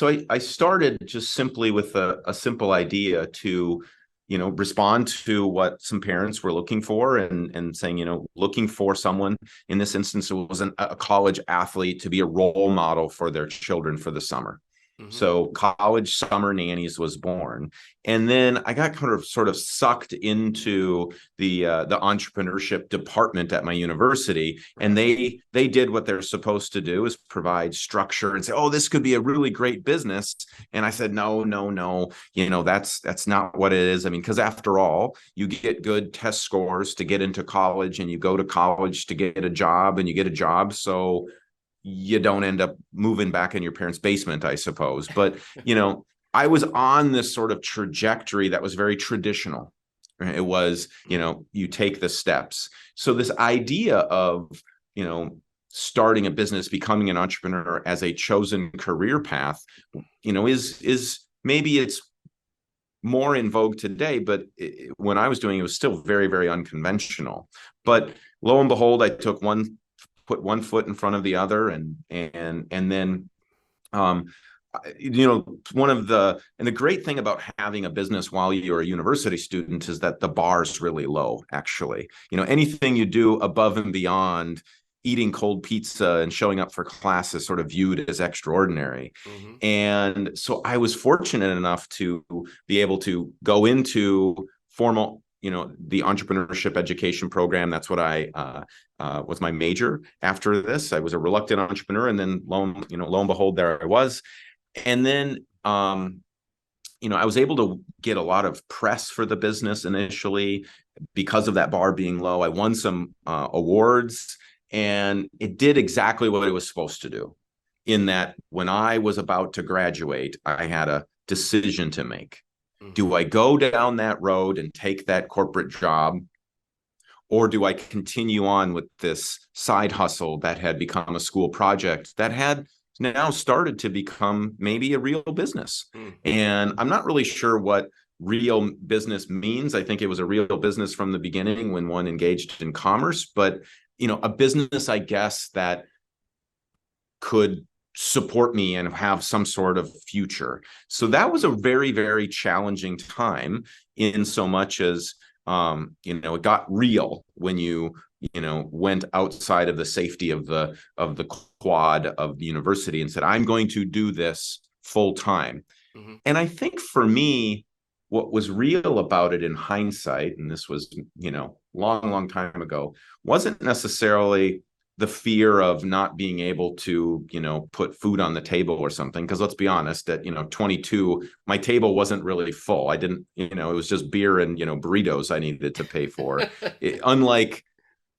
So I started just simply with a simple idea to, respond to what some parents were looking for and saying, looking for someone, in this instance, it was a college athlete to be a role model for their children for the summer. Hmm. So College Summer Nannies was born. And then I got kind of sort of sucked into the entrepreneurship department at my university, and they did what they're supposed to do, is provide structure and say, oh, this could be a really great business. And I said, no, no, no, that's not what it is. I mean, because after all, you get good test scores to get into college, and you go to college to get a job, and you get a job. So you don't end up moving back in your parents' basement, I suppose. But, I was on this sort of trajectory that was very traditional. Right? It was, you take the steps. So this idea of, starting a business, becoming an entrepreneur as a chosen career path, is maybe it's more in vogue today, but when I was doing it, it was still very, very unconventional. But lo and behold, I put one foot in front of the other, and then um one of the great thing about having a business while you're a university student is that the bar's really low. Actually, anything you do above and beyond eating cold pizza and showing up for class is sort of viewed as extraordinary. Hmm. And so I was fortunate enough to be able to go into formal, the entrepreneurship education program. That's what I was my major. After this, I was a reluctant entrepreneur, and then lo and behold, there I was. And then I was able to get a lot of press for the business initially because of that bar being low. I won some awards, and it did exactly what it was supposed to do. In that, when I was about to graduate, I had a decision to make. Hmm. Do I go down that road and take that corporate job, or do I continue on with this side hustle that had become a school project that had now started to become maybe a real business? Mm. And I'm not really sure what real business means. I think it was a real business from the beginning when one engaged in commerce, but a business, I guess, that could support me and have some sort of future. So that was a very, very challenging time, in so much as it got real when went outside of the safety of the quad of the university and said, I'm going to do this full time. Hmm. And I think for me, what was real about it in hindsight, and this was, long, long time ago, wasn't necessarily the fear of not being able to, put food on the table or something. Because let's be honest, at 22, my table wasn't really full. I didn't, it was just beer and burritos I needed to pay for. Unlike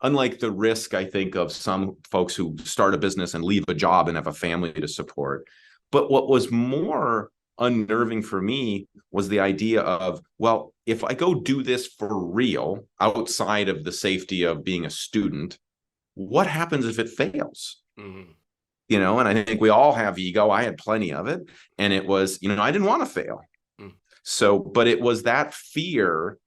the risk, I think, of some folks who start a business and leave a job and have a family to support. But what was more unnerving for me was the idea of, well, if I go do this for real outside of the safety of being a student, what happens if it fails? Hmm. And I think we all have ego. I had plenty of it. And it was, I didn't want to fail. Mm. So, but it was that fear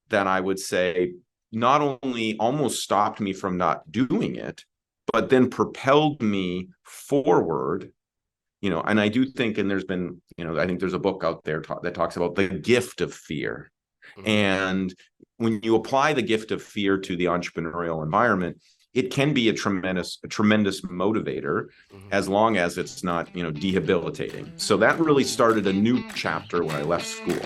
that I would say not only almost stopped me from not doing it, but then propelled me forward. And I do think, and there's been, I think there's a book out there that talks about the gift of fear. Hmm. And when you apply the gift of fear to the entrepreneurial environment, it can be a tremendous motivator, Hmm. as long as it's not, debilitating. So that really started a new chapter when I left school.